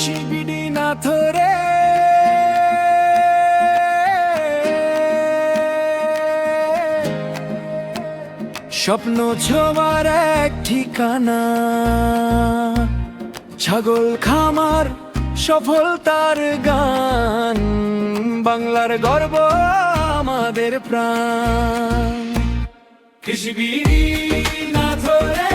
কৃষি বিডি না ধরে স্বপ্ন ছোঁয়ার এক ঠিকানা, ছাগল খামার সফলতার গান, বাংলার গর্ব আমাদের প্রাণ। কৃষি বিডি না ধরে।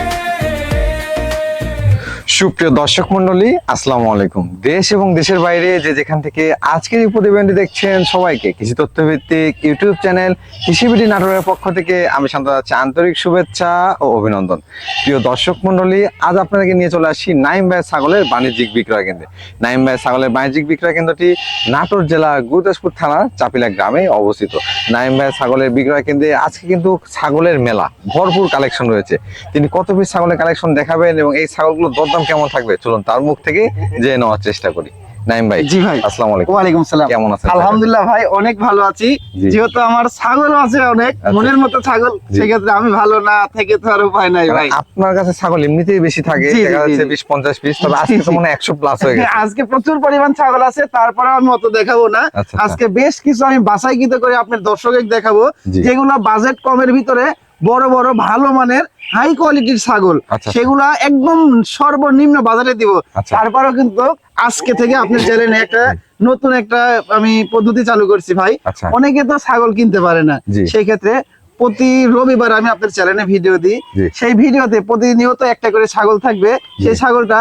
সুপ্রিয় দর্শক মন্ডলী, আসসালামু আলাইকুম। দেশ এবং দেশের বাইরে যে যেখান থেকে আজকের এই প্রতিবেদনটি দেখছেন, সবাইকে কৃষি তথ্যভিত্তিক ইউটিউব চ্যানেল কৃষি বিডি নাটোরের পক্ষ থেকে আমি শান্ত যাচ্ছি আন্তরিক শুভেচ্ছা ও অভিনন্দন। প্রিয় দর্শক মন্ডলী, আজ আপনাদেরকে নিয়ে চলে আসি নাইম ভাই ছাগলের বাণিজ্যিক বিক্রয় কেন্দ্রে। নাইম ভাই ছাগলের বাণিজ্যিক বিক্রয় কেন্দ্রটি নাটোর জেলার গুরুদাসপুর থানার চাপিলা গ্রামে অবস্থিত। নাইম ভাই ছাগলের বিক্রয় কেন্দ্রে আজকে কিন্তু ছাগলের মেলা, ভরপুর কালেকশন রয়েছে। তিনি কত পিস ছাগলের কালেকশন দেখাবেন এবং এই ছাগলগুলো দরদাম কেমন থাকবে, চলুন তার মুখ থেকে জেনে নেওয়ার চেষ্টা করি। নাইম ভাই। জি ভাই, আসসালামু আলাইকুম। ওয়ালাইকুম সালাম। কেমন আছেন? আলহামদুলিল্লাহ ভাই, অনেক ভালো আছি। যেহেতু আমার ছাগল আছে অনেক, মনের মতো ছাগল, সেক্ষেত্রে আমি ভালো না থেকে তো আর উপায় নাই ভাই। আপনার কাছে ছাগল এমনিতেই বেশি থাকে, দেখা যাচ্ছে 20-50 পিস, তবে আজকে তো মনে হয় 100 প্লাস হয়ে গেছে। আজকে প্রচুর পরিমাণ ছাগল আছে, তারপরে আমি অত দেখাবো না। আজকে বেশ কিছু আমি বাছাইকৃত করে আপনার দর্শকদের দেখাবো, যেগুলো বাজেট কমের ভিতরে বড় বড় ভালো মানের হাই কোয়ালিটির ছাগল, সেগুলা একদম সর্বনিম্ন বাজারে দিব। তারপরেও কিন্তু আজকে থেকে আপনি চ্যানেলে একটা নতুন একটা আমি পদ্ধতি চালু করছি ভাই। অনেকে তো ছাগল কিনতে পারে না, সেই ক্ষেত্রে প্রতি রবিবার আমি আপনার চ্যানেলে ভিডিও দিই। সেই ভিডিওতে প্রতিনিয়ত একটা করে ছাগল থাকবে। সেই ছাগলটা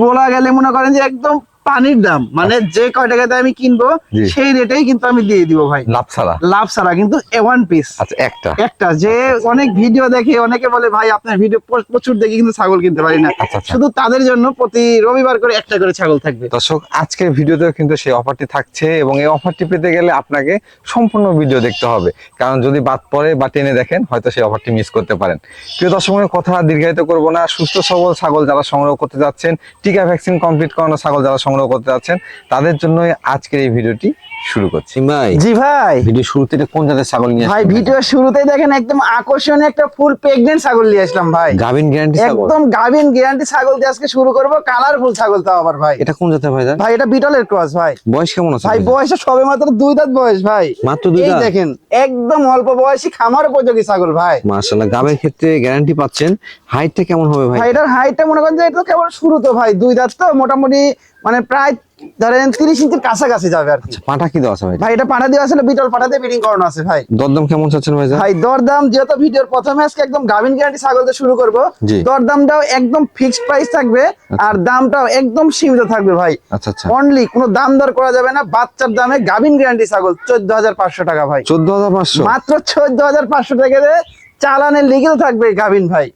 বলা গেলে মনে করেন যে একদম পানির দাম, মানে যে কয় টাকাতে আমি কিনবো সেই রেটেই কিন্তু আমি দিয়ে দিব ভাই, লাভ ছাড়া কিন্তু ওয়ান পিস। একটা যে অনেক ভিডিও দেখে অনেকে বলে ভাই আপনার ভিডিও প্রচুর দেখে কিন্তু ছাগল কিনতে পারি না, শুধু তাদের জন্য প্রতি রবিবার করে একটা করে ছাগল থাকবে। দর্শক, আজকের ভিডিওতেও কিন্তু সেই অফারটি থাকছে এবং এই অফারটি পেতে গেলে আপনাকে সম্পূর্ণ ভিডিও দেখতে হবে, কারণ যদি বাদ পড়ে বা টেনে দেখেন হয়তো সেই অফারটি মিস করতে পারেন। প্রিয় দর্শক, কথা দীর্ঘায়িত করবো না। সুস্থ সবল ছাগল যারা সংগ্রহ করতে যাচ্ছেন, টিকা ভ্যাকসিন কমপ্লিট করানো ছাগল যারা সংগ্রহ করতে যাচ্ছেন, তাদের জন্যই আজকের এই ভিডিওটি শুরু করছি। ভাই, জি ভাই, ভিডিও শুরুতে কোন জাতের ছাগল নিয়ে ভাই? ভিডিও শুরুতেই দেখেন একদম আকর্ষণীয় একটা ফুল প্রেগন্যান্ট ছাগল নিয়ে আসলাম ভাই। গাভিন গ্যারান্টি ছাগল, একদম গাভিন গ্যারান্টি ছাগল দিয়ে আজকে শুরু করব। কালারফুল ছাগল তাও আবার ভাই। এটা কোন জাতের ভাই? ভাই এটা বিটলের ক্রস ভাই। বয়স কেমন আছে ভাই? বয়সটা সবে মাত্র 2 দাঁত বয়স ভাই, মাত্র 2 দাঁত। এই দেখেন একদম অল্প বয়সী খামার উপযোগী ছাগল ভাই। মাশাআল্লাহ, গাবের ক্ষেত্রে গ্যারান্টি পাচ্ছেন। হাইটটা কেমন হবে ভাই? ভাই এটার হাইটটা মনে করেন যে এটা কেবল শুরু তো ভাই, 2 দাঁত তো মোটামুটি মানে প্রায় ধরেন 30 ইঞ্চির কাছাকাছি যাবে আর কি। পাটা কি দেওয়া আছে ভাই? ভাই এটা পাঠা দেওয়া আছে, বিটল পাঠাতে ব্রিডিং করানো আছে ভাই। দরদাম কেমন চাচ্ছেন ভাই? ভাই দরদাম যেহেতু ভিডিওর প্রথমে আজকে একদম গাভিন গ্যারান্টি ছাগল দিয়ে শুরু করব, দরদামটাও একদম ফিক্সড প্রাইস থাকবে আর দামটাও একদম সীমিত থাকবে ভাই। অনলি কোনো দাম দর করা যাবে না, বাচ্চার দামে গাভিন গ্যারান্টি ছাগল 14,500 টাকা ভাই। 14,500 মাত্র 14,500 টাকা চালানের লিগেল থাকবে গাভিন ভাই।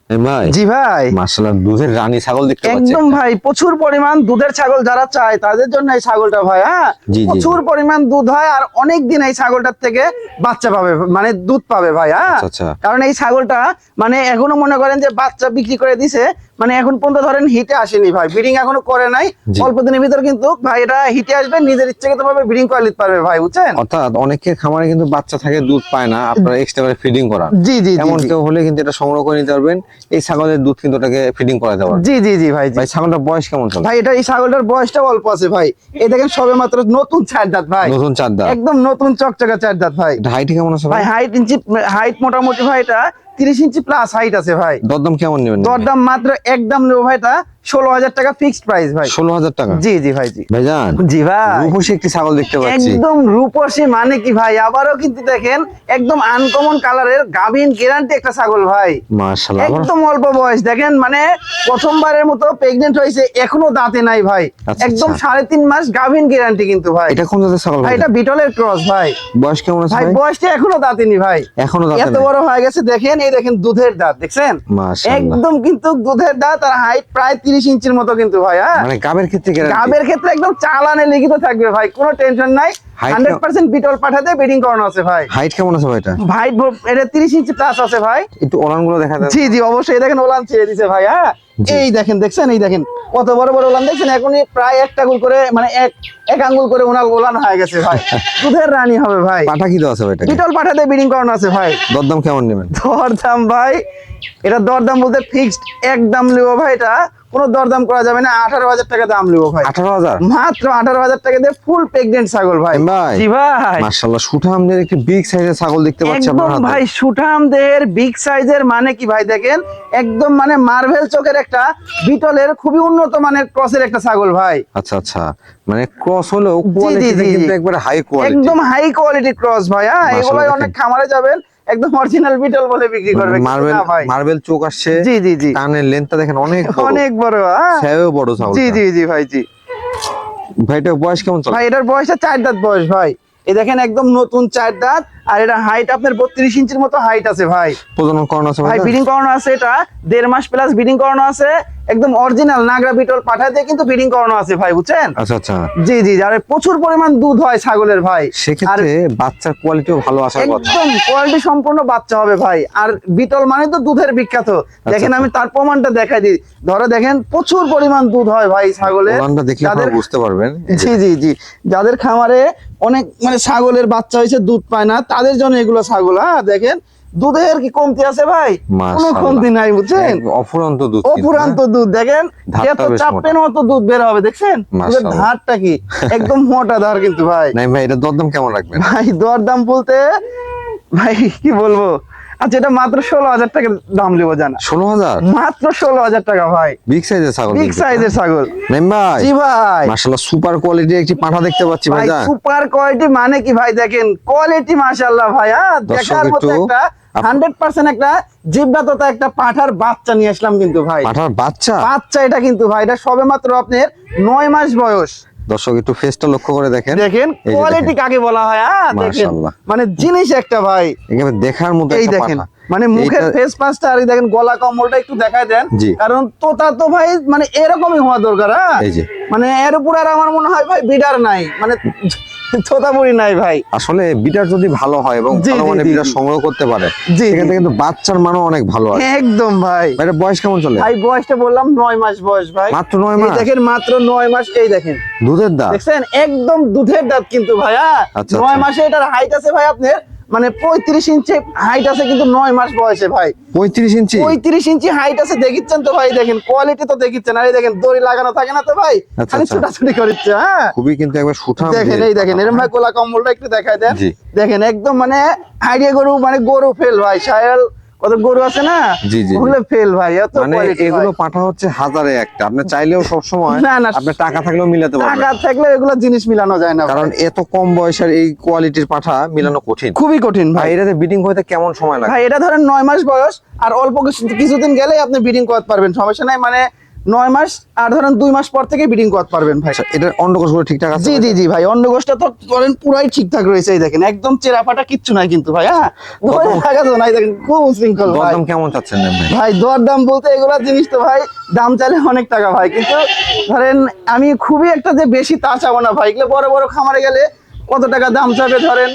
জি ভাই, মাশাআল্লাহ, দুধের রানী ছাগল দেখতে পাচ্ছি একদম ভাই। প্রচুর পরিমাণ দুধের ছাগল যারা চায় তাদের জন্য এই ছাগলটা ভাই। হ্যাঁ, প্রচুর পরিমাণ দুধ হয় আর অনেক দিন এই ছাগলটার থেকে বাচ্চা পাবে, মানে দুধ পাবে ভাই। হ্যাঁ, কারণ এই ছাগলটা মানে এখনো মনে করেন যে বাচ্চা বিক্রি করে দিছে, মানে এখন পর্যন্ত ধরেন হিটে আসেনি ভাই, ব্রিডিং এখনো করে নাই। অল্প দিনের ভিতর কিন্তু ভাই এটা হিটে আসবে, নিজের ইচ্ছাকৃত ভাবে ব্রিডিং করে নিতে পারবে ভাই, বুঝছেন? অর্থাৎ অনেকের খামারে কিন্তু বাচ্চা থাকে, দুধ পায় না, আপনারা এক্সট্রা করে ফিডিং করান। জি জি, এমন কেউ হলে কিন্তু এটা সংগ্রহ করে নিতে পারবেন। এই ছাগলের দুধ কিন্তু ওটাকে ফিডিং করা যাবে। জি জি জি ভাই। ভাই ছাগলটার বয়স কেমন চলে? ভাই এটা এই ছাগলটার বয়সটা অল্প আছে ভাই। এই দেখেন সবে মাত্র নতুন 4 দাঁত ভাই, নতুন 4 দাঁত, একদম নতুন চকচকা 4 দাঁত ভাই। হাইট কেমন আছে ভাই? হাইট মোটামুটি ভাই এটা 30 ইঞ্চি প্লাস হাইট আছে ভাই। দরদাম কেমন নেবেন? দরদাম মাত্র একদম নেব ভাই, এটা 16,000 টাকা ফিক্সড প্রাইস ভাই। 16,000 টাকা? জি জি ভাই। জি ভাইজান, জি ভাই, রূপসী একটি ছাগল দেখতে পাচ্ছি। একদম রূপসী মানে কি ভাই? আবারও কিন্তু দেখেন একদম আনকমন কালারের গাভিন গ্যারান্টি একটা ছাগল ভাই। মাশাআল্লাহ, একদম অল্প বয়স, দেখেন মানে প্রথমবারের মতো প্রেগন্যান্ট হয়েছে, এখনো দাঁতে নাই ভাই। একদম 3.5 মাস গাভিন গ্যারান্টি কিন্তু ভাই। এটা কোন জাতের ছাগল ভাই? এটা বিটলের ক্রস ভাই। বয়স কেমন আছে ভাই? বয়সটা এখনো দাঁতেনি ভাই, এখনো দাঁতে এত বড় হয়ে গেছে। দেখেন এই দেখেন দুধের দাঁত, দেখছেন? মাশাআল্লাহ, একদম কিন্তু দুধের দাঁত আর হাইট প্রায় 30 ইঞ্চির মতো কিন্তু ভাই। হ্যাঁ, মানে গাবের ক্ষেত্রে গ্যারান্টি? গাবের ক্ষেত্রে একদম চালানে লিখিত থাকবে ভাই, কোনো টেনশন নাই। 100% বিটল পাঠাতে ব্রিডিং করানো আছে ভাই। হাইট কেমন আছে ভাই? এটা ভাই এটা 30 ইঞ্চি প্লাস আছে ভাই। একটু ওলান গুলো দেখা যাচ্ছে। জি জি অবশ্যই, দেখেন ওলান ছেড়ে দিছে ভাই। হ্যাঁ, এই দেখেন, দেখছেন? এই দেখেন কত বড় বড় ওলান, দেখছেন? এখনই প্রায় একটা আঙ্গুল করে, মানে এক আঙ্গুল করে ওলান হয়ে গেছে ভাই। দুধের রানী হবে ভাই। পাঠা কি দেওয়া আছে ভাই? বিটল পাঠাতে ব্রিডিং করানো আছে ভাই। দরদাম কেমন নেবেন? দরদাম ভাই এটা দরদাম বলতে ফিক্সড একদম লিবো ভাই, এটা কোনো দরদাম করা যাবে না। 18,000 টাকা দাম লিবো ভাই। 18,000 মাত্র 18,000 টাকা দিয়ে ফুল প্রেগনেন্ট ছাগল ভাই। ভাই জি ভাই, মাশাআল্লাহ সুঠামদের একটি বিগ সাইজের ছাগল দেখতে পাচ্ছি একদম আপনার হাতে। ভাই সুঠামদের বিগ সাইজের, মানে কি ভাই দেখেন একদম মানে মার্ভেল চোখের একটা বিটলের খুবই উন্নত মানের ক্রসের একটা ছাগল ভাই। আচ্ছা আচ্ছা, মানে ক্রস হলেও জি, কোয়ালিটিটা জি। কিন্তু একবারে হাই কোয়ালিটি, একদম হাই কোয়ালিটি ক্রস ভাই। হ্যাঁ, মাশাআল্লাহ এগুলো দেখেন। অনেক খামারে যাবেন একদম অরিজিনাল বিটল বলে বিক্রি করবে, কিন্তু মার্বেল না ভাই। মার্বেল চোখ আসছে, জি জি জি, কানের লেন্থটা দেখেন অনেক বড়, অনেক বড়। হ্যাঁ, সেও বড় ছাগল। জি জি জি ভাই জি। ভাইটা বয়স কেমন চলে? ভাই এটার বয়সটা 4 দাঁত বয়স ভাই। এই দেখেন একদম নতুন 4 দাঁত, আর এটা হাইট আপনার 32 ইঞ্চির মতো হাইট আছে ভাই। প্রজনন করানো আছে ভাই ব্রিডিং করানো আছে, এটা 1.5 মাস প্লাস ব্রিডিং করানো আছে, একদম অরিজিনাল নাগরা বিটল পাঠা দিয়ে কিন্তু ব্রিডিং করানো আছে ভাই, বুঝছেন? আচ্ছা আচ্ছা, জি জি, আর প্রচুর পরিমাণ দুধ হয় ছাগলের ভাই। সেক্ষেত্রে বাচ্চার কোয়ালিটিও ভালো আসার কথা। একদম কোয়ালিটি সম্পূর্ণ বাচ্চা হবে ভাই। আর বিটল মানে তো দুধের বিখ্যাত, দেখেন আমি তার প্রমাণটা দেখাই দিই। ধরো দেখেন প্রচুর পরিমাণ দুধ হয় ভাই ছাগলের। ওলানটা দেখলে আপনারা বুঝতে পারবেন। জি জি জি, যাদের খামারে অনেক মানে ছাগলের বাচ্চা হয়েছে দুধ পায় না, তাদের জন্য এগুলো ছাগল। হ্যাঁ দেখেন দুধের কি কমতি আছে ভাই? কোনো মাশাআল্লাহ। কমতি নাই, বুঝছেন? অফুরন্ত দুধ কিন্তু, অপুরান্ত দুধ দেখেন, ধারটা এত বেশ চাপেন মতো দুধ বের হবে, দেখছেন দুধের মাশাআল্লাহ। ধারটা কি একদম মোটা ধার কিন্তু ভাই। নাই ভাই এটা দরদাম কেমন রাখবেন? ভাই দরদাম বলতে ভাই কি বলবো, আচ্ছা এটা মাত্র 16,000 টাকা দাম নেবো জানা। 16,000 মাত্র 16,000 টাকা ভাই, বিগ সাইজের ছাগল, বিগ সাইজের ছাগল। নাইম ভাই জি ভাই, মাশাআল্লাহ সুপার কোয়ালিটির একটি পাঠা দেখতে পাচ্ছি ভাই। ভাই জান সুপার কোয়ালিটি মানে কি ভাই দেখেন কোয়ালিটি মাশাআল্লাহ ভাই। হ্যাঁ দেখার মতো একটু একটা 100% একটা জিব্রাততা একটা পাঠার বাচ্চা নিয়ে আসলাম কিন্তু ভাই। পাঠার বাচ্চা, বাচ্চা এটা কিন্তু ভাই, এটা সবে মাত্র আপনার 9 মাস বয়স। দর্শক একটু ফেসটা লক্ষ্য করে দেখেন, দেখেন এই যে কোয়ালিটি দেখেন। কাকে বলা হয়। হ্যাঁ দেখেন মাশাআল্লাহ। মানে জিনিস একটা ভাই, একেবারে দেখার মতো এই একটা দেখেন পাঠা। মানে মুখের এইটা- ফেস পাঁচটা, আর এই দেখেন গলা কম্বলটা একটু দেখায় দেন, জি। কারণ তোতা তো ভাই মানে এরকমই হওয়া দরকার। হ্যাঁ এই যে মানে এর উপর আর আমার মনে হয় ভাই বিডার নাই, মানে তোতাপুরি নাই ভাই। আসলে বিটার যদি ভালো হয় এবং জি, ভালো জি, মানের জি, বিটার জি। সংগ্রহ করতে পারে, জি, সেক্ষেত্রে কিন্তু বাচ্চার মানও অনেক ভালো হয়। একদম ভাই। ভাই এটা বয়স কেমন চলে? ভাই বয়সটা বললাম 9 মাস বয়স ভাই, মাত্র 9 এই মাস, দেখেন মাত্র 9 মাস। এই দেখেন দুধের দাঁত। দেখছেন একদম দুধের দাঁত কিন্তু ভাই। আচ্ছা, 9 আচ্ছা। মাসে এটার হাইট আছে ভাই আপনার মানে 35 ইঞ্চি হাইট আছে, কিন্তু 9 মাস বয়সে ভাই 35 ইঞ্চি। 35 ইঞ্চি হাইট আছে, দেখিচ্ছেন তো ভাই, দেখেন কোয়ালিটি তো দেখিচ্ছেন। আর এই দেখেন দড়ি লাগানো থাকে না তো ভাই, আচ্ছা, খালি আচ্ছা। ছুটাছুটি করিচ্ছে। হ্যাঁ খুবই কিন্তু একবার সুঠাম। দেখেন এই দেখেন এরকম ভাই গোলা কম্বলটা একটু দেখাই দেন। জি। দেখেন একদম মানে আইডিয়া গরু, মানে গরু ফেল ভাই, সায়াল কত গরু আছে না, জি, জি, জি। ওগুলো ফেল ভাই, এত মানে কোয়ালিটি এগুলো পাঠা হচ্ছে হাজারে একটা, আপনি চাইলেও সব সময় না, না। আপনার টাকা থাকলেও মিলাতে টাকা পারবেন, থাকলে এগুলো জিনিস মিলানো যায় না কারণ ভাই। এত কম বয়সের এই কোয়ালিটির পাঠা মিলানো কঠিন। খুবই কঠিন ভাই ভাই। এটাতে বিডিং হইতে কেমন সময় লাগে? ভাই এটা ধরেন 9 মাস বয়স, আর অল্প কিছুদিন গেলেই আপনি ব্রিডিং করতে পারবেন, সমস্যা নাই। মানে 9 মাস আর ধরেন 2 মাস পর থেকে ব্রিডিং করতে পারবেন ভাই। আচ্ছা, এটার অন্ডকোষগুলো ঠিকঠাক আছে? জি জি জি ভাই, অন্ডকোষটা তো ধরেন পুরাই ঠিকঠাক রয়েছে। এই দেখেন একদম চেরা ফাটা কিচ্ছু নাই কিন্তু ভাই। হ্যাঁ ধরে থাকা তো নাই, দেখেন খুব উশৃঙ্খল ভাই। দরদাম কেমন চাচ্ছেন না ভাই? ভাই দরদাম বলতে এগুলা জিনিস তো ভাই দাম চাইলে অনেক টাকা ভাই, কিন্তু ধরেন আমি খুবই একটা যে বেশি তা চাবো না ভাই। এগুলো বড় বড় খামারে গেলে কত টাকা দাম চাবে, ধরেন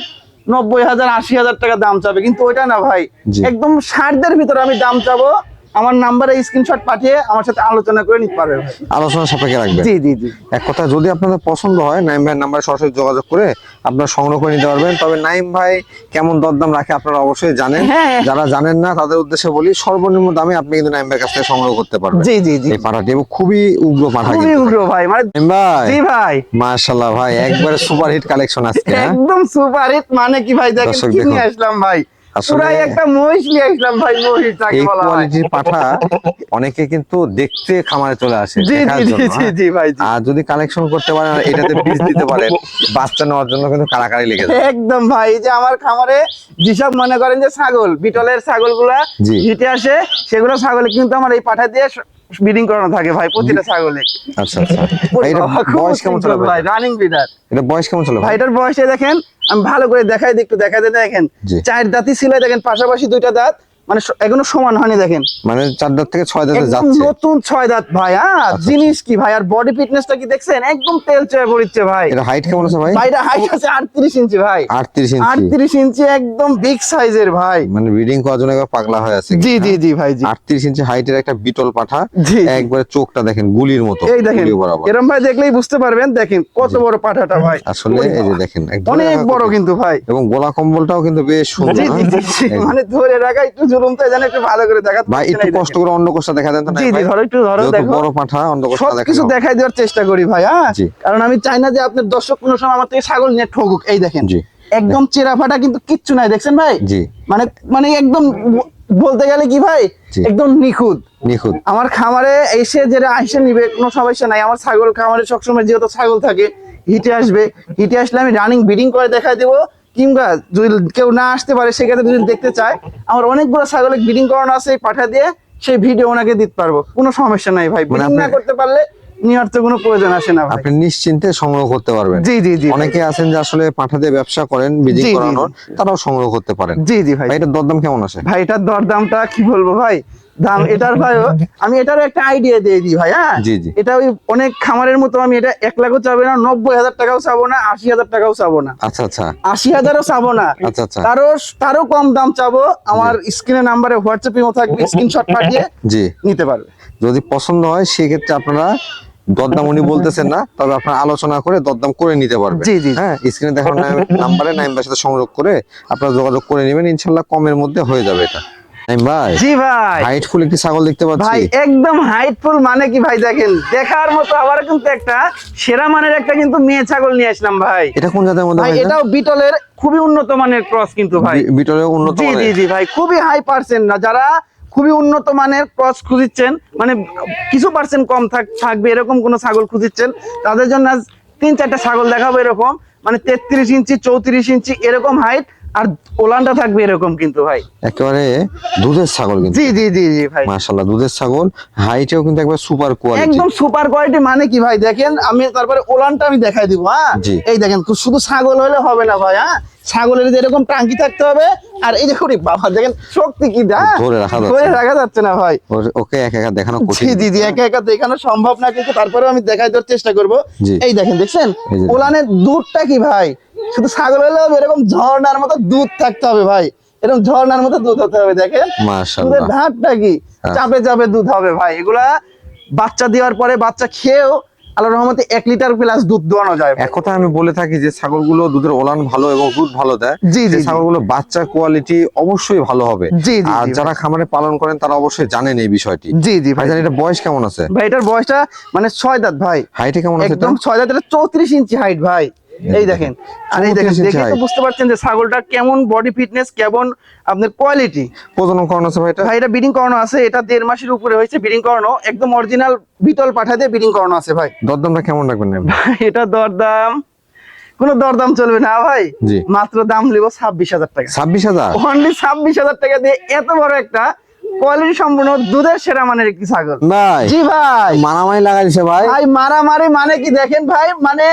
90,000 80,000 টাকা দাম চাবে, কিন্তু ওইটা না ভাই, জি। একদম 60 ভিতরে আমি দাম চাবো। আমার নাম্বারে স্ক্রিনশট পাঠিয়ে আমার সাথে আলোচনা করে নিতে পারবে ভাই। আলোচনা সাপেক্ষে রাখবেন। জি জি জি, এক কথা যদি আপনাদের পছন্দ হয় নাইম ভাইয়ের নাম্বারে সরাসরি যোগাযোগ করে আপনারা সংগ্রহ করে নিতে পারবেন। তবে নাইম ভাই কেমন দরদাম রাখে আপনারা অবশ্যই জানেন, হ্যাঁ। যারা জানেন না তাদের উদ্দেশ্যে বলি সর্বনিম্ন দামে আপনি কিন্তু নাইম ভাইয়ের কাছ থেকে সংগ্রহ করতে পারবেন জি জি জি, এই পাঠাটি, এবং খুবই উগ্র পাঠা খুবই কিন্তু উগ্র ভাই। মানে নাইম ভাই জি ভাই, মাশাআল্লাহ ভাই একবারে সুপার হিট কালেকশন আজকে। হ্যাঁ? একদম সুপার হিট। মানে কি ভাই দেখেন দর্শক কি দেখুন। নিয়ে আসলাম ভাই, আসলে পুরাই একটা মহিষ নিয়ে আসলাম ভাই, মহিষ যাকে এই বলা হয়। কোয়ালিটির পাঠা অনেকে কিন্তু দেখতে খামারে চলে আসে জি দেখার জি জন্য, জি জি হ্যাঁ? জি ভাই জি। আর যদি কালেকশন করতে পারেন আর এটাতে বীজ দিতে পারেন, বাচ্চা নেওয়ার জন্য কিন্তু কারাকারি লেগে যায়। একদম ভাই, এই যে আমার খামারে যেসব মনে করেন যে ছাগল বিটলের ছাগলগুলা জি। হিটে আসে, সেগুলো ছাগলে কিন্তু আমার এই পাঠা দিয়ে ব্রিডিং করানো থাকে ভাই, প্রতিটা ছাগলে। আচ্ছা আচ্ছা, এটা বয়স কেমন চলে ভাই? ভাই রানিং ব্রিডার এটা বয়স কেমন চলে ভাই। ভাই? এটার বয়সে দেখেন আমি ভালো করে দেখাই দিই, একটু দেখাই দিই। দেখেন জি। 4 দাঁতই ছিল, দেখেন পাশাপাশি 2টা দাঁত, মানে এখনো সমান হয়নি। দেখেন মানে 4 দাঁত থেকে 6 দাঁতে একদম যাচ্ছে। নতুন 6 দাঁত ভাই। হ্যাঁ জিনিস কি ভাই, আর বডি ফিটনেসটা কি দেখছেন, একদম তেল চয়ে পড়ছে ভাই। এটা হাইট কেমন আছে ভাই? ভাইটা হাইট আছে 38 ইঞ্চি ভাই, 38 ইঞ্চি। 38 ইঞ্চি একদম বিগ সাইজের ভাই। মানে রিডিং করার জন্য একবার পাগলা হয়ে আছে। জি জি জি ভাই জি। 38 ইঞ্চি হাইটের একটা বিটল পাঠা, জি, জি। একবারে চোখটা দেখেন গুলির মতো, এই দেখেন গুলি বরাবর। এরম ভাই দেখলেই বুঝতে পারবেন, দেখেন কত বড় পাঠাটা ভাই। আসলে এই যে দেখেন একদম অনেক বড় কিন্তু ভাই। এবং গলা কম্বলটাও কিন্তু বেশ সুন্দর। জি জি জি জি, হ্যাঁ? মানে ধরে রাখা একটু জুলুম তো এজন্য একটু ভালো করে দেখাতে ভাই একটু কষ্ট করে অন্য কোষটা দেখা দেন তো না জি জি ভাই? ধরো একটু ধরো যেহেতু দেখো বড় পাঠা অন্য কোষটা দেখা সবকিছু দেখাই দেওয়ার চেষ্টা করি ভাই, হ্যাঁ জি। কারণ আমি চাই না যে আপনার দর্শক কোনো সময় আমার থেকে ছাগল নিয়ে ঠকুক। এই দেখেন জি। একদম চেরা ফাটা কিন্তু কিচ্ছু নাই, দেখছেন ভাই? জি। মানে মানে একদম বলতে গেলে কি ভাই জি। একদম নিখুঁত। নিখুঁত। আমার খামারে এসে যেটা আইসে নিবে কোনো সমস্যা নাই। আমার ছাগল খামারে সবসময় যেহেতু ছাগল থাকে, হিটে আসবে, হিটে আসলে আমি রানিং ব্রিডিং করে দেখাই দেবো, কিংবা যদি কেউ না আসতে পারে সেক্ষেত্রে যদি দেখতে চায় আমার অনেকগুলো ছাগলের ব্রিডিং করানো আছে, পাঠা দিয়ে সেই ভিডিও ওনাকে দিতে পারবো, কোনো সমস্যা নাই ভাই। ব্রিডিং না করতে পারলে নেওয়ার তো কোনো প্রয়োজন আসে না ভাই। আপনি নিশ্চিন্তে সংগ্রহ করতে পারবেন। জি জি জি অনেকে আছেন যে আসলে পাঠা দিয়ে ব্যবসা করেন, ব্রিডিং জি, জি, করানোর, তারাও সংগ্রহ করতে পারেন। জি জি ভাই। ভাই এটার দরদাম কেমন আছে? ভাই এটার দরদামটা কি বলবো ভাই, দাম এটার ভাই আমি এটারও একটা আইডিয়া দিয়ে দিই ভাই, হ্যাঁ জি, জি। এটা ওই অনেক খামারের মতো আমি এটা 1 লাখও চাবো না, 90,000 টাকাও চাবো না, 80,000 টাকাও চাবো না, আচ্ছা আচ্ছা 80,000ও চাবো না, আচ্ছা আচ্ছা তারও কম দাম চাবো। আমার স্ক্রিনে নাম্বারে হোয়াটসঅ্যাপ ইমো থাকবে, স্ক্রিনশট পাঠিয়ে জি। নিতে পারবে। যদি পছন্দ হয় সেক্ষেত্রে আপনারা দরদাম উনি বলতেছেন না, তবে আপনারা আলোচনা করে দরদাম করে নিতে পারবেন। জি, জি। হ্যাঁ, স্ক্রিনে দেখানো নাম্বারে নাইমের সাথে সংযোগ করে আপনারা যোগাযোগ করে নেবেন, ইনশাল্লাহ কমের মধ্যে হয়ে যাবে এটা। নাইম ভাই, জি ভাই। হাইটফুল একটি ছাগল দেখতে ভাই পাচ্ছি। একদম হাইটফুল মানে কি ভাই, দেখেন দেখার মতো। আবার কিন্তু একটা সেরা মানের একটা কিন্তু মেয়ে ছাগল নিয়ে আসলাম ভাই। এটা কোন জাতের মধ্যে ভাই ভাই? এটাও বিটলের খুবই উন্নত মানের ক্রস কিন্তু ভাই। বিটলের উন্নত জি জি মানের। জি ভাই, খুবই হাই পার্সেন্ট না, যারা খুবই উন্নত মানের ক্রস খুঁজছেন, মানে কিছু পার্সেন্ট কম থাকবে এরকম কোন ছাগল খুঁজছেন, তাদের জন্য আজ 3-4টা ছাগল দেখাবো এরকম, মানে 33 ইঞ্চি 34 ইঞ্চি এরকম হাইট, আর ওলানটা থাকবে এরকম কিন্তু ভাই। একেবারে দুধের ছাগল কিন্তু। জি জি জি জি ভাই, মাশাআল্লাহ দুধের ছাগল, হাইটেও কিন্তু একবার সুপার কোয়ালিটি। একদম সুপার কোয়ালিটি মানে কি ভাই, দেখেন আমি তারপরে ওলানটা আমি দেখাই দিব, হ্যাঁ জি। এই দেখেন শুধু ছাগল হলে হবে না ভাই, হ্যাঁ ছাগলের যে এরকম টাঙ্কি থাকতে হবে, আর এই যে বাবা দেখেন শক্তি কি দা ধরে রাখা যাচ্ছে না ভাই। ওকে একা একা দেখানো জি কঠিন। জি জি, একা একা দেখানো সম্ভব না, কিন্তু তারপরে আমি দেখাই দেওয়ার চেষ্টা করব। জি। এই দেখেন দেখছেন এই যে ওলানের দুধটা কি ভাই, শুধু ছাগল হলে হবে, এরকম ঝর্ণার মতো দুধ থাকতে হবে ভাই, এরকম ঝর্ণার মতো দুধ হতে হবে। দেখেন মাশাআল্লাহ দুধের ধারটা কি চাপে চাপে দুধ হবে ভাই। এগুলা বাচ্চা দেওয়ার পরে বাচ্চা খেয়েও আল্লাহর রহমতে 1 লিটার প্লাস দুধ দোয়ানো যায়। এক কথা আমি বলে থাকি যে ছাগলগুলো দুধের ওলান ভালো এবং দুধ ভালো দেয়। জি, জি, যে জি। ছাগলগুলো বাচ্চার কোয়ালিটি অবশ্যই ভালো হবে। জি, জি, আর জি, যারা খামারে পালন করেন তারা অবশ্যই জানেন এই বিষয়টি। জি জি ভাই। ভাইজান এটা বয়স কেমন আছে? ভাই এটার বয়সটা মানে 6 দাঁত ভাই, হাইটে কেমন আছে এটা? একদম 6 দাঁত, এটা 34 ইঞ্চি হাইট ভাই। এই দেখেন, আর এই দেখেন 34 ইঞ্চি দেখে তো height। বুঝতে পারছেন যে ছাগলটা কেমন বডি ফিটনেস, কেমন আপনার কোয়ালিটি। প্রজনন করানো আছে ভাই এটা? ভাই এটা ব্রিডিং করানো আছে, এটা 1.5 মাসের উপরে হয়েছে ব্রিডিং করানো, একদম অরিজিনাল বিটল পাঠা দিয়ে ব্রিডিং করানো আছে ভাই। দরদামটা কেমন রাখবেন না? ভাই এটা দরদাম কোনো দরদাম চলবে না ভাই, জি। মাত্র দাম নিব 26,000 টাকা। 26,000? অনলি 26,000 টাকা দিয়ে এত বড় একটা কোয়ালিটি সম্পূর্ণ দুধের সেরা মানের একটি ছাগল। ভাই জি ভাই, মারামারি লাগাইছে ভাই। ভাই মারামারি মানে কি দেখেন ভাই, মানে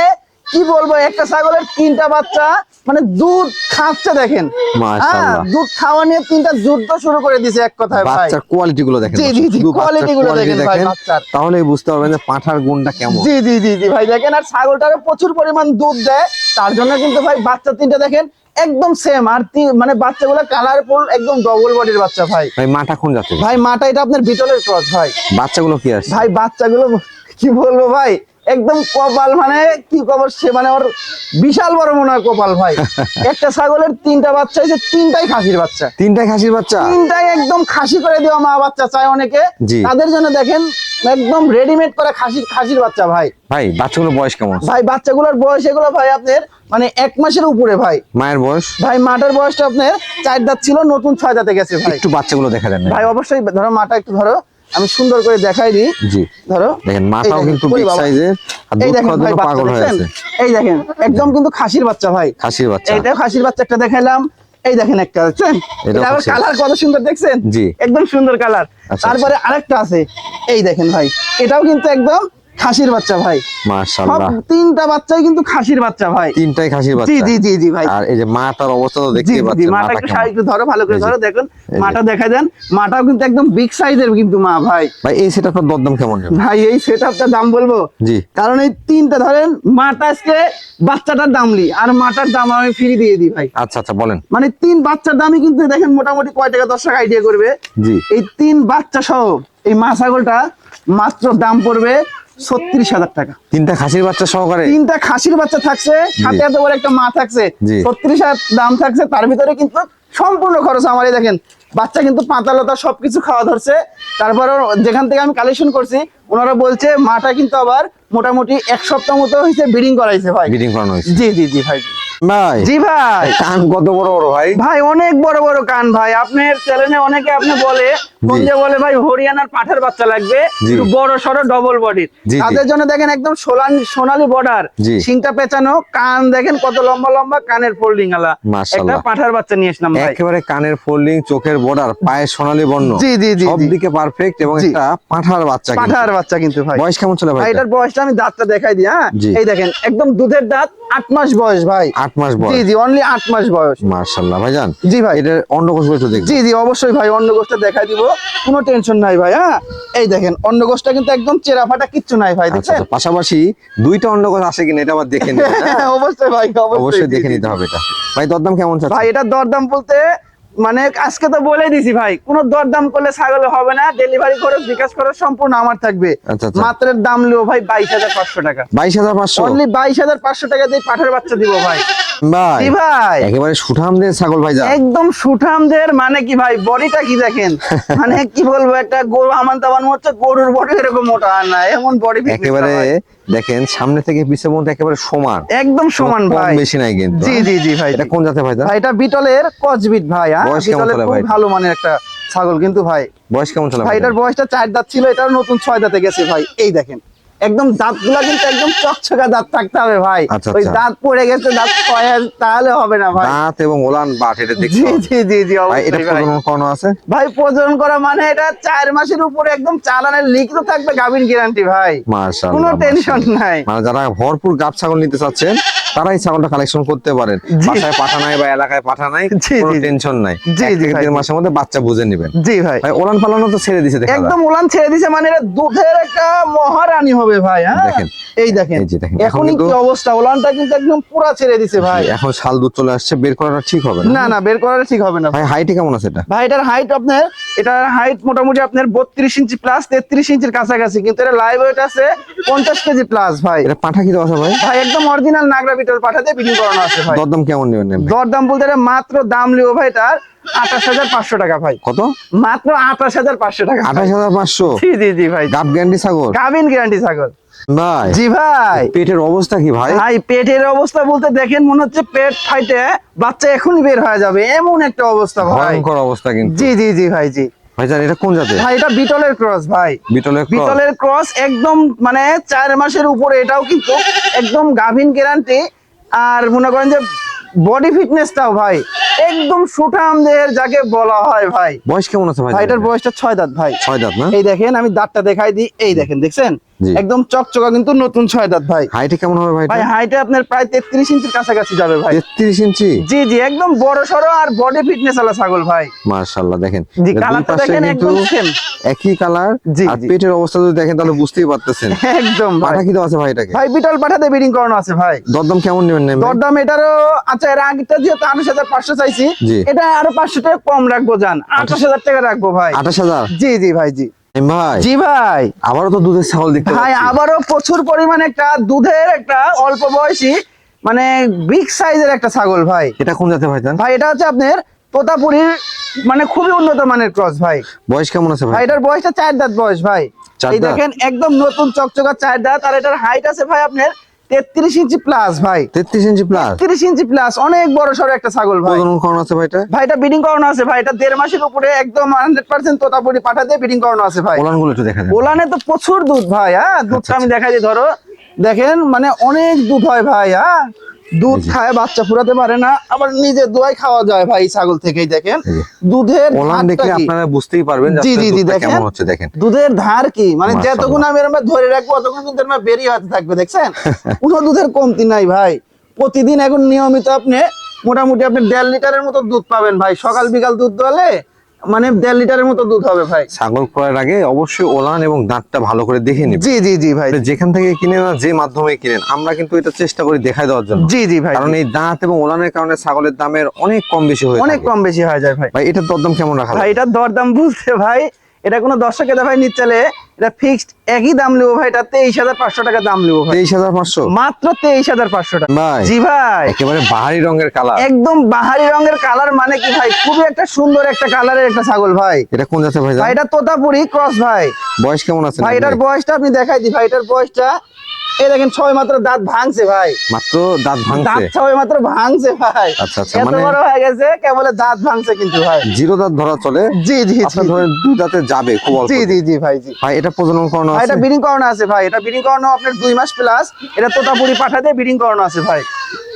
কি বলবো, একটা ছাগলের 3টা বাচ্চা মানে দুধ খাচ্ছে দেখেন, মাশাআল্লাহ। দুধ খাওয়া নিয়ে 3টা যুদ্ধ শুরু করে দিয়েছে এক কথায় ভাই। বাচ্চার কোয়ালিটি গুলো দেখেন। জি, জি, জি, শুধু বাচ্চার quality গুলো quality দেখেন ভাই বাচ্চার। তাহলেই বুঝতে পারবেন যে পাঁঠার গুণটা কেমন। জি জি জি জি ভাই, দেখেন আর ছাগলটারও প্রচুর পরিমাণ দুধ দেয়, তার জন্য কিন্তু ভাই বাচ্চা 3টা দেখেন একদম সেম, আর মানে বাচ্চাগুলো কালারফুল, একদম ডবল বডির বাচ্চা ভাই। ভাই মাটা কোন জাতের? ভাই মাটা এটা আপনার বিটলের ক্রস ভাই। বাচ্চাগুলো কি আছে? ভাই বাচ্চাগুলো কি বলবো ভাই, একদম কপাল মানে কি কপাল, সে মানে ওর বিশাল বড় মনে হয় কপাল ভাই। একটা ছাগলের 3টা বাচ্চা হয়েছে, 3টাই খাসির বাচ্চা, 3টাই খাসির বাচ্চা। 3টাই একদম খাসি করে দেওয়া মা বাচ্চা চায় অনেকে, জি। তাদের জন্য দেখেন একদম রেডিমেড করা খাসির বাচ্চা ভাই। ভাই বাচ্চাগুলো বয়স কেমন? ভাই বাচ্চাগুলোর বয়স এগুলো ভাই আপনার মানে 1 মাসের উপরে ভাই। মায়ের বয়স? ভাই মাটার বয়সটা আপনার 4 দাঁত ছিল, নতুন 6 দাঁতে গেছে ভাই। একটু বাচ্চাগুলো দেখা দেন না ভাই অবশ্যই ধরো মাটা একটু ধরো, আমি সুন্দর করে দেখাই দিই। জি। ধরো দেখেন মাটাও এই দেখেন, কিন্তু ওরে বিগ বাবা। সাইজের, আর এই দুধ দেখেন খাওয়ার ভাই জন্য বাচ্চা পাগল হয়ে দেখছেন? আছে। এই দেখেন একদম কিন্তু খাসির বাচ্চা ভাই, খাসির বাচ্চা। এইটা খাসির বাচ্চা একটা দেখাইলাম। এই দেখেন একটা দেখছেন, এটাও এটা আবার খাসির। কালার কত সুন্দর দেখছেন? জি। একদম সুন্দর কালার। আচ্ছা, তারপরে আরেকটা আছে, এই দেখেন ভাই, এটাও কিন্তু একদম খাসির বাচ্চা ভাই। সব মাশাআল্লাহ 3টা বাচ্চাই কিন্তু খাসির বাচ্চা ভাই। 3টাই খাসির জি বাচ্চা। জি জি জি ভাই। আর এই যে মাটার অবস্থা তো জি দেখতেই জি পাচ্ছেন। মাটা একটু একটু ধরো, ভালো করে এই যে, ধরো, দেখুন এই যে। মাটা দেখা দেন, মাটাও কিন্তু একদম বিগ সাইজের কিন্তু মা ভাই। ভাই এই সেটআপটার দরদাম কেমন নেবে? ভাই এই সেটআপটার দাম বলবো, জি। কারণ এই 3টা ধরেন মাটা আজকে বাচ্চাটার দাম লি, আর মাটার দাম আমি ফ্রি দিয়ে দিই ভাই। আচ্ছা আচ্ছা বলেন। মানে 3 বাচ্চার দামই কিন্তু দেখেন মোটামুটি কয় টাকা দর্শক আইডিয়া করবে। জি। এই 3 বাচ্চা সহ এই মা ছাগলটা মাত্র দাম পড়বে 36,000 টাকা। 3টা খাসির বাচ্চা সহকারে? 3টা খাসির বাচ্চা থাকছে, সাথে এত বড় একটা মা থাকছে, জি। 36,000 দাম থাকছে, তার ভিতরে কিন্তু সম্পূর্ণ খরচ আমারই। দেখেন বাচ্চা কিন্তু পাতা লতা সবকিছু খাওয়া ধরছে। তারপরে যেখান থেকে আমি কালেকশন করছি ওনারা বলছে মাটা কিন্তু আবার মোটামুটি 1 সপ্তাহ মতো হয়েছে ব্রিডিং করাইছে ভাই। ব্রিডিং করানো হয়েছে। জি জি জি ভাই। ভাই জি ভাই। কান কত বড় বড় ভাই? ভাই অনেক বড় বড় কান ভাই। আপনার চ্যানেলে অনেকে আপনি বলে ফোন দিয়ে বলে ভাই হরিয়ানার পাঠার বাচ্চা লাগবে, একটু বড় সড়ো ডবল বডির। তাদের জন্য দেখেন একদম সোনালী বর্ডার, শিংটা পেঁচানো, কান দেখেন কত লম্বা লম্বা, কানের ফোল্ডিং আলা একটা পাঠার বাচ্চা নিয়ে আসলাম ভাই। একেবারে কানের ফোল্ডিং, চোখের বর্ডার, পায়ের সোনালী বর্ণ, জি জি জি সব দিকে পারফেক্ট এবং একটা পাঠার বাচ্চা। পাঠার বাচ্চা কিন্তু ভাই। বয়স কেমন ছিল ভাই? এটার বয়সটা আমি দাঁতটা দেখাই দিই। হ্যাঁ এই দেখেন একদম দুধের দাঁত, 8 মাস বয়স ভাই। 8 মাস বয়স? জি জি অনলি 8 মাস বয়স। মাশাআল্লাহ ভাইজান। জি ভাই। এটার অন্ডকোষ একটু দেখুন। জি জি অবশ্যই ভাই, অন্ডকোষটা দেখাই দিব, কোনো টেনশন নাই ভাই। হ্যাঁ এই দেখেন অন্ডকোষটা কিন্তু একদম চেরা ফাটা, কিচ্ছু নাই ভাই। দেখছেন পাশাপাশি 2টা অন্ডকোষ আছে কিনা এটা আবার দেখে নিতে হবে। অবশ্যই ভাই, অবশ্যই দেখে নিতে হবে এটা। ভাই দরদাম কেমন চাচ্ছেন? ভাই এটা দরদাম বলতে মানে আজকে তো বলে দিছি ভাই, কোনো দরদাম করলে ছাগলে হবে না। ডেলিভারি খরচ, বিকাশ খরচ সম্পূর্ণ আমার থাকবে। মাত্রের দাম লিও ভাই 22,500 টাকা। 22,500? অনলি 22,500 টাকা দিয়ে পাঠার বাচ্চা দিব ভাই। ভাই জি ভাই একেবারে সুঠামদের ছাগল ভাই। একদম সুঠামদের মানে কি ভাই, বডিটা কি দেখেন, মানে কি বলবো, একটা গরু আমার দামান হচ্ছে গরুর বডি এরকম মোটা আর না, এমন বডি একেবারে দেখেন সামনে থেকে পিছের মধ্যে একেবারে সমান, একদম সমান ভাই, বেশি নাই কিন্তু। জি জি জি ভাই। এটা কোন জাতের ভাই? ভাই এটা বিটলের কচবিট ভাই। বিটলের খুব ভালো মানের একটা ছাগল কিন্তু ভাই। বয়স কেমন ছিল ভাই? এটার বয়সটা 4 দাঁত ছিল, এটার নতুন 6 দাঁতে গেছে ভাই। এই দেখেন একদম দাঁতগুলা কিন্তু একদম চকচকা দাঁত থাকতে হবে ভাই। ওই দাঁত পড়ে গেছে, দাঁত পড়ে তাহলে হবে না ভাই। দাঁত এবং ওলান বাট এটা দেখছি। জি জি জি জি ভাই এটা প্রজনন করানো আছে? ভাই প্রজনন করা মানে এটা 4 মাসের উপরে একদম চালানের লিখিত থাকবে, গাভীর গ্যারান্টি ভাই। মাশাআল্লাহ, কোনো টেনশন নাই। মানে যারা ভরপুর গাব ছাগল নিতে চাচ্ছেন তারাই ছাগলটা কালেকশন করতে পারেন। বাসায় পাঠা নাই বা এলাকায় পাঠা নাই, কোনো টেনশন নাই। জি জি 1 মাসের মধ্যে বাচ্চা বুঝে নেবেন। জি ভাই। ভাই ওলান পালানো তো ছেড়ে দিছে, একদম ওলান ছেড়ে দিছে, মানে এটা দুধের একটা মহারানী হবে ভাই। হ্যাঁ দেখেন এই দেখেন এখনই কি অবস্থা, ওলানটা কিন্তু একদম পুরা ছেড়ে দিছে ভাই। এখন শাল দুধ চলে আসছে, বের করাটা ঠিক হবে না? না বের করাটা ঠিক হবে না ভাই। হাইটে কেমন আছে এটা? ভাই এটার হাইট আপনার, এটার হাইট মোটামুটি আপনার 32 ইঞ্চি প্লাস, 33 ইঞ্চির কাছাকাছি, কিন্তু এটা লাইভ ওয়েট আছে 50 কেজি প্লাস ভাই। এটা পাঠা কি আছে ভাই? ভাই একদম অরিজিনাল নাগরা বিটল পাঠা দিয়ে ব্রিডিং করানো আছে ভাই। দরদাম কেমন নেবেন? দরদাম বলতে মাত্র দাম লিও ভাই তার 28,500 টাকা ভাই। কত? মাত্র 28,500 টাকা। 28,500? জি জি জি ভাই। গাব গ্যারান্টি ছাগল? গাবিন গ্যারান্টি ছাগল ভাই। জি ভাই। পেটের অবস্থা কি ভাই? ভাই পেটের অবস্থা বলতে দেখেন মনে হচ্ছে পেট ফাইটে বাচ্চা এখনই বের হয়ে যাবে, এমন একটা অবস্থা ভাই। ভয়ঙ্কর অবস্থা কিন্তু। জি জি জি ভাই। জি ভাইজান এটা কোন জাতের? ভাই এটা বিটলের ক্রস ভাই। বিটলের ক্রস একদম মানে 4 মাসের উপরে, এটাও কিন্তু একদম গাভিন গ্যারান্টি। আর মনে করেন যে বডি ফিটনেসটাও ভাই একদম সুঠাম দেহের যাকে বলা হয় ভাই। বয়স কেমন আছে ভাই? ভাই এটার বয়সটা 6 দাঁত ভাই। 6 দাঁত না? এই দেখেন আমি দাঁতটা দেখাই দিই, এই দেখেন দেখছেন একদম চকচকা কিন্তু নতুন 6 দাঁত ভাই। হাইটে কেমন হবে ভাই? ভাই হাইটে আপনার প্রায় 33 ইঞ্চির কাছাকাছি যাবে ভাই। 33 ইঞ্চি? জি জি একদম বড় সড়ো আর বডি ফিটনেস আলা ছাগল ভাই। মাশাআল্লাহ দেখেন জি কালারটা দেখেন একদম সেম, একই কালার। আর পেটের অবস্থা যদি দেখেন তাহলে বুঝতেই পারতেছেন একদম। পাঠা কি আছে ভাই এটাকে? ভাই বিটল পাঠাতে ব্রিডিং করানো আছে ভাই। দরদাম কেমন নেবেন? দরদাম এটারও আচ্ছা, এর আগেটা যেহেতু 28,500 চাইছি, এটা আরো 500 টাকা কম রাখবো, জান 28,000 টাকা রাখবো ভাই। 28,000? জি জি ভাই। জি ভাই। জি ভাই। আবারও তো দুধের ছাগল দেখতে ভাই, আবারও প্রচুর পরিমাণে একটা দুধের একটা অল্প বয়সী মানে বিগ সাইজের একটা ছাগল ভাই। এটা কোন জাতের ভাই? ভাই এটা হচ্ছে আপনার তোতাপুরীর মানে খুবই উন্নত মানের ক্রস ভাই। বয়স কেমন আছে ভাই? এটার বয়সটা 4 দাঁত বয়স ভাই। এই দেখেন একদম নতুন চকচকা 4 দাঁত। আর এটার হাইট আছে ভাই আপনার 33 ইঞ্চি প্লাস ভাই। 33 ইঞ্চি প্লাস? 33 ইঞ্চি প্লাস, অনেক বড় সড়ো একটা ছাগল ভাই। প্রজনন করানো আছে ভাই এটা? ভাই এটা ব্রিডিং করানো আছে ভাই। এটা 1.5 মাসের উপরে একদম 100% তোতাপুরি পাঠা দিয়ে ব্রিডিং করানো আছে ভাই। ওলানগুলো একটু দেখা যায়। ওলানে তো প্রচুর দুধ ভাই। হ্যাঁ দুধটা আমি দেখাই দিই, ধরো দেখেন মানে অনেক দুধ হয় ভাই। হ্যাঁ দুধ খায় বাচ্চা ফুরাতে পারে না, আবার নিজে দোয়াই খাওয়া যায় ভাই ছাগল থেকেই। দেখেন দুধের ওলান দেখলে আপনারা বুঝতেই পারবেন যে দুধটা কেমন হচ্ছে। দেখেন দুধের ধার কি, মানে যতক্ষণ আমি এর মধ্যে ধরে রাখবো ততক্ষণ কিন্তু এর মধ্যে বেরিয়ে হতে থাকবে। দেখছেন কোনো দুধের কমতি নাই ভাই। প্রতিদিন এখন নিয়মিত আপনি মোটামুটি আপনি 1.5 লিটারের মতো দুধ পাবেন ভাই। সকাল বিকাল দুধ দোয়ালে মানে 1.5 লিটারের মতো দুধ হবে ভাই। ছাগল ক্রয়ের আগে অবশ্যই ওলান এবং দাঁতটা ভালো করে দেখে নিন। জি জি জি ভাই। যেখান থেকে কিনেন না যে মাধ্যমে কিনেন, আমরা কিন্তু এটা চেষ্টা করি দেখাই দেওয়ার জন্য। জি জি ভাই। কারণ এই দাঁত এবং ওলানের কারণে ছাগলের দামের অনেক কম বেশি হয়ে অনেক কম বেশি হয়ে যায় ভাই। ভাই এটার দরদাম কেমন রাখা? ভাই এটার দরদাম বলতে ভাই এটা কোনো দর্শকের ভাই নিচ্ছালে এটা ফিক্সড একই দাম নেবো ভাই, এটা 23,500 টাকা দাম নেবো ভাই, 23,500 মাত্র 23,500 টাকা। ভাই জি ভাই, একেবারে বাহারি রঙের কালার, একদম বাহারি রঙের কালার, মানে কি ভাই খুবই একটা সুন্দর একটা কালারের একটা ছাগল ভাই। এটা কোন জাতের ভাই? ভাই এটা তোতাপুরি ক্রস ভাই। বয়স কেমন আছে ভাই এটার বয়সটা আপনি দেখাই দিই ভাই, এটার বয়সটা এই দেখেন ছয় মাত্র দাঁত ভাঙছে ভাই, মাত্র দাঁত দাঁত ভাঙছে? ছয় মাত্র ভাঙছে ভাই। আচ্ছা আচ্ছা, এত মানে বড় হয়ে গেছে কেবল দাঁত ভাঙছে কিন্তু ভাই। জিরো দাঁত ধরা চলে? জি জি আপনার জি ধরেন দুই দাঁতে যাবে খুব অল্প। জি জি জি ভাই জি। ভাই এটা প্রজনন করানো ভাই আছে? এটা ব্রিডিং করানো আছে ভাই, এটা ব্রিডিং করানো আপনার 2 মাস প্লাস, এটা তোতাপুরি পাঠা দিয়ে ব্রিডিং করানো আছে ভাই।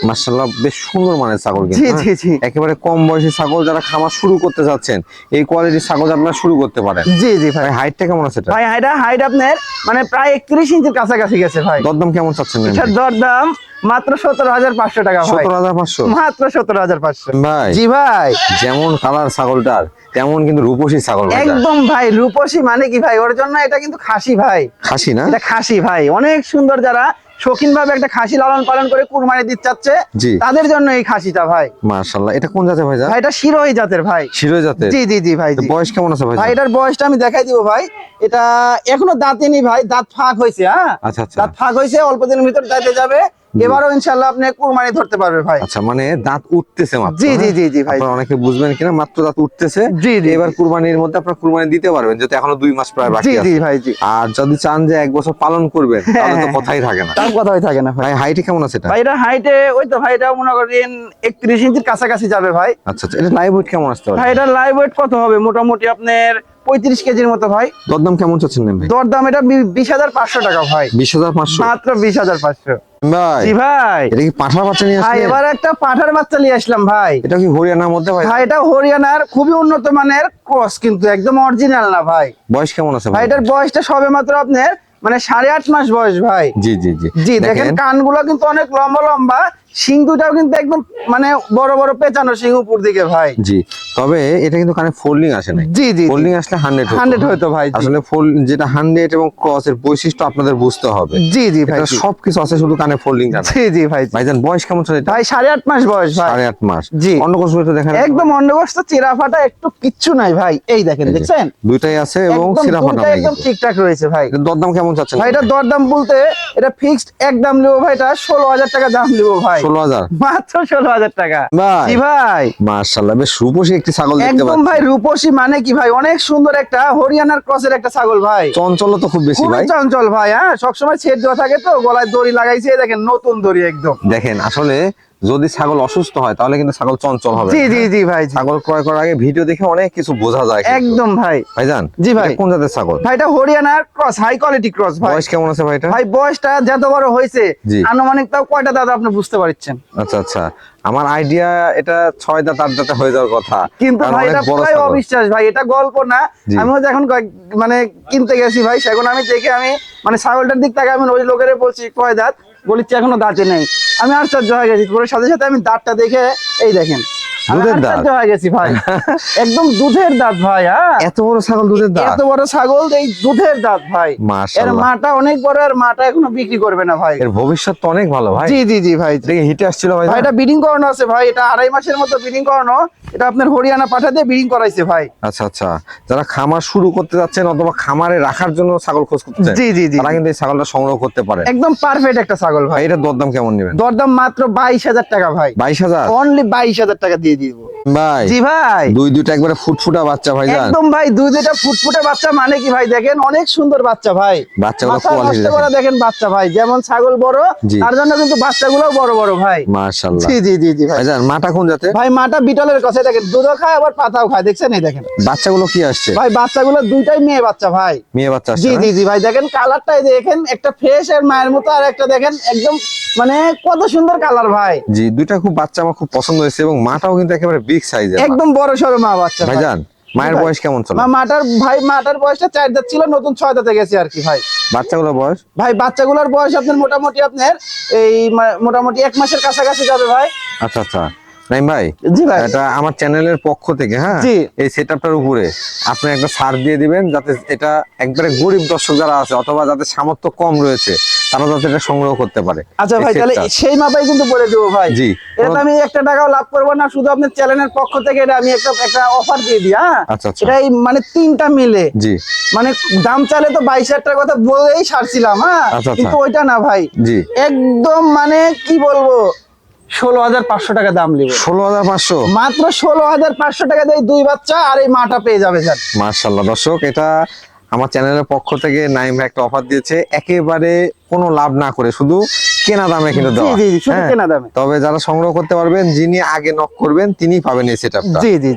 মাশাআল্লাহ, বেশ সুন্দর মানের ছাগল জি কিন্তু, জি জি একেবারে কম বয়সী ছাগল যারা খামার শুরু করতে যাচ্ছেন এই কোয়ালিটির ছাগল আপনারা শুরু করতে পারেন। জি জি ভাই। ভাই হাইটটা কেমন আছে এটা? ভাই হাইট আপনার মানে প্রায় 31 ইঞ্চির কাছাকাছি গেছে ভাই। দরদাম কেমন চাচ্ছেন? এটার দরদাম মাত্র 17,500 টাকা ভাই, 17,500? মাত্র 17,500। ভাই জি ভাই, যেমন কালার ছাগলটার তেমন কিন্তু রূপসী ছাগল ভাই। একদম ভাই রূপসী, মানে কি ভাই ওর জন্য এটা কিন্তু খাসি ভাই, খাসি না? এটা খাসি ভাই, অনেক সুন্দর। যারা শৌখিন ভাবে একটা খাসি লালন পালন করে কুরবানি দিতে চাচ্ছে জি। তাদের জন্য এই খাসিটা ভাই। মাশাআল্লাহ, এটা কোন জাতের ভাই? ভাই এটা শিরোহী জাতের ভাই। শিরোহী জাতের? জি জি জি ভাই জি। বয়স কেমন আছে ভাই? ভাই এটার বয়সটা আমি দেখাই দিব ভাই, এটা এখনো দাঁতে নেই ভাই, দাঁত ফাঁক হয়েছে। হ্যাঁ আচ্ছা আচ্ছা দাঁত ফাঁক হয়েছে, অল্প দিনের ভিতর দাঁতে যাবে, এবারও ইনশাআল্লাহ আপনি কুরবানি ধরতে পারবে ভাই। আচ্ছা, মানে দাঁত উঠতেছে মাত্র? জি জি জি জি ভাই। আপনারা অনেকে বুঝবেন কিনা, মাত্র দাঁত উঠতেছে। জি জি এবার কুরবানির মধ্যে আপনারা কুরবানি দিতে পারবেন, যেহেতু এখনো 2 মাস প্রায় বাকি জি আছে। জি ভাই জি। আর যদি চান যে 1 বছর পালন করবেন তাহলে তো কথাই থাকে না। তার কথাই থাকে না ভাই। ভাই হাইটে কেমন আছে এটা? ভাই এটা হাইটে ওই তো ভাই, এটা মনে করেন 31 ইঞ্চির কাছাকাছি যাবে ভাই। আচ্ছা আচ্ছা, এটা লাইভ ওয়েট কেমন আসতে পারে? ভাই এটা লাইভ ওয়েট কত হবে, মোটামুটি আপনার 35 কেজির মতো ভাই। দরদাম কেমন চাচ্ছেন ভাই? দরদাম এটা 20,500 টাকা ভাই, 20,500? মাত্র 20,500। ভাই জি ভাই। এটা কি পাঠার বাচ্চা নিয়ে ভাই আসলে? এবার একটা পাঠার বাচ্চা নিয়ে আসলাম ভাই। এটা কি হরিয়ানার মধ্যে ভাই? ভাই এটা হরিয়ানার খুবই উন্নত মানের ক্রস, কিন্তু একদম অরিজিনাল না ভাই। বয়স কেমন আছে ভাই এটার বয়সটা সবে মাত্র আপনার মানে 8.5 মাস বয়স ভাই। জি জি জি জি দেখেন কানগুলো কিন্তু অনেক লম্বা লম্বা, শিং দুটাও কিন্তু একদম মানে বড় বড় পেঁচানো শিং উপর দিকে ভাই। জি, তবে এটা কিন্তু কানে ফোল্ডিং আসে নাই। জি জি ফোল্ডিং আসলে 100 হয়তো ভাই জি। আসলে যেটা 100 এবং ক্রস এর বৈশিষ্ট্য আপনাদের বুঝতে হবে। জি জি ভাই এটা জি। সবকিছু আছে, শুধু কানে ফোল্ডিং টা না। জি জি ভাই জি। ভাইজান বয়স কেমন চলে এটা? ভাই 8.5 মাস বয়স ভাই। 8.5 মাস? জি। অন্য কোন একটু দেখেন। একদম অন্নগোষ্ঠ চেরা ফাটা একটু কিচ্ছু নাই ভাই, এই দেখেন এই যে, দেখছেন দুইটাই আছে এবং একদম সিরা ফাটা দুইটা নাই একদম কিন্তু। ঠিকঠাক রয়েছে ভাই। এটার দরদাম কেমন চাচ্ছেন ভাই এটা দরদাম বলতে এটা ফিক্সড একদম নেবো ভাই, এটা 16,000 টাকা দাম নেবো ভাই, 16,000? মাত্র 16,000 টাকা। ভাই জি ভাই, মাশাআল্লাহ, বেশ রূপসী একটি ছাগল দেখতে একদম পাচ্ছি। ভাই রূপসী, মানে কি ভাই অনেক সুন্দর একটা হরিয়ানার ক্রসের একটা ছাগল ভাই। চঞ্চল তো খুব বেশি খুবই ভাই। চঞ্চল ভাই, হ্যাঁ সবসময় ছেদ দেওয়া থাকে তো, গলায় দড়ি লাগাইছে, এই দেখেন নতুন দড়ি একদম। দেখেন আসলে যদি ছাগল অসুস্থ হয় তাহলে কিন্তু ছাগল চঞ্চল হবে। জি জি জি ভাই জি। ছাগল ক্রয় করার আগে ভিডিও দেখে অনেক কিছু বোঝা যায় কিন্তু। একদম ভাই। ভাইজান জি ভাই। এটা কোন জাতের ছাগল? ভাই এটা হরিয়ানার ক্রস, হাই কোয়ালিটি ক্রস ভাই। বয়স কেমন আছে ভাই এটা? ভাই বয়সটা যত বড় হয়েছে জি। আনুমানিক তাও কয়টা দাদা আপনি বুঝতে পারছেন? আচ্ছা আচ্ছা, আমার আইডিয়া এটা 6 দাঁত 8 দাঁতে হয়ে যাওয়ার কথা, কিন্তু কারণ ভাই অনেক এটা বড় পুরাই ছাগল। অবিশ্বাস ভাই, এটা গল্প না। জি। আমি হচ্ছে এখন মানে কিনতে গেছি ভাই, সেখন আমি দেখে আমি মানে ছাগলটার দিক থেকে আমি ওই লোকের বলছি কয় দাঁত, বলেছি এখনো দাঁতে নেই। আমি আশ্চর্য হয়ে গেছি, পরে সাথে সাথে আমি দাঁতটা দেখে এই দেখেন আমি দুধের দাঁত? আশ্চর্য হয়ে গেছি ভাই, একদম দুধের দাঁত ভাই। হ্যাঁ এত বড় ছাগল দুধের দাঁত? এত বড় ছাগল, এই দুধের দাঁত ভাই। এর মাশাআল্লাহ, মাটা অনেক বড়, আর মাটা এখনো বিক্রি করবে না ভাই। এর ভবিষ্যৎ তো অনেক ভালো ভাই। জি জি জি ভাই। দেখে হিটে আসছিল ভাই। ভাই এটা ব্রিডিং করানো আছে ভাই, এটা 2.5 মাসের মতো ব্রিডিং করানো, এটা আপনার হরিয়ানা পাঠা দিয়ে ব্রিডিং করাইছে ভাই। আচ্ছা আচ্ছা, যারা খামার শুরু করতে যাচ্ছেন অথবা খামারে রাখার জন্য ছাগল খোঁজ করতেছেন, জি জি জি তারা কিন্তু এই ছাগলটা সংগ্রহ করতে পারে। একদম পারফেক্ট একটা ছাগল ভাই। ভাই এটার দরদাম কেমন নেবেন? দরদাম মাত্র 22,000 টাকা ভাই, 22,000? অনলি 22,000 টাকা দিয়ে দিব ভাই জি ভাই। দুইটা একবারে ফুটফুটা বাচ্চা ভাইজান। একদম ভাই দুইটা ফুটফুটে বাচ্চা, মানে কি ভাই দেখেন অনেক সুন্দর বাচ্চা ভাই। বাচ্চাগুলো মাথা কোয়ালিটি নষ্ট করা দেখেন বাচ্চা ভাই, যেমন ছাগল বড় জি। তার জন্য কিন্তু বাচ্চাগুলো বড় বড় ভাই। মাশাআল্লাহ। জি জি জি জি ভাই। ভাইজান মাটা কোন জাতে? ভাই মাটা বিটলের কাছে, দেখেন দুধও খায় আবার পাতাও খায়, দেখছেন এই দেখেন বাচ্চাগুলো কি আসছে? ভাই, বাচ্চাগুলো দুইটাই মেয়ে বাচ্চা ভাই। মেয়ে বাচ্চা আসছে জি না? জি জি ভাই, দেখেন কালারটাই দেখেন, একটা ফ্রেশ আর মায়ের মতো, আর একটা দেখেন একদম মানে কত সুন্দর কালার ভাই। জি, দুইটা খুব বাচ্চা আমার খুব পছন্দ হয়েছে এবং মাটাও কিন্তু একেবারে বিগ সাইজের। একদম বড় সড়ো মা বাচ্চা ভাই। ভাইজান মায়ের ভাই। বয়স কেমন চলে? মাটার বয়সটা 4 দাঁত ছিল, নতুন 6 দাঁতে গেছে আর কি ভাই। বাচ্চাগুলোর বয়স? ভাই বাচ্চাগুলোর বয়স আপনার মোটামুটি আপনার এই মোটামুটি 1 মাসের কাছাকাছি যাবে ভাই। আচ্ছা আচ্ছা, নাইম ভাই জি ভাই। এটা আমার চ্যানেলের পক্ষ থেকে, হ্যাঁ জি। এই সেটআপটার উপরে আপনি একটা ছাড় দিয়ে দিবেন, যাতে এটা একবারে গরিব দর্শক যারা আছে অথবা যাদের সামর্থ্য কম রয়েছে তারা যাতে এটা সংগ্রহ করতে পারে। আচ্ছা ভাই, এই তাহলে সেটটা। সেই মাপাই কিন্তু বলে দেবো ভাই। জি। এটা আমি 1 টাকাও লাভ করবো না, শুধু আপনার চ্যানেলের পক্ষ থেকে এটা আমি একটা অফার দিয়ে দিই। হ্যাঁ, আচ্ছা, আচ্ছা। এটা মানে 3টা মিলে, জি মানে দাম চাইলে তো 22,000 টাকার কথা বলেই ছাড়ছিলাম। হ্যাঁ, আচ্ছা, আচ্ছা। কিন্তু ওইটা না ভাই, জি একদম মানে কি বলবো, 16,500 টাকা দাম নিব। 16,500 মাত্র 16,500 টাকা দিয়ে 2 বাচ্চা আর এই মাটা পেয়ে যাবে স্যার। মাশাআল্লাহ। দর্শক, এটা আমার চ্যানেলের পক্ষ থেকে নাইম ভাই একটা অফার দিয়েছে, একেবারে কোনো লাভ না করে, শুধু কেনা দামে কিন্তু দেওয়া। জি, শুধু হ্যাঁ? কেনা দামে। তবে যারা সংগ্রহ করতে পারবেন, যিনি আগে নক করবেন তিনি পাবেন এই সেটআপটা। জি জি।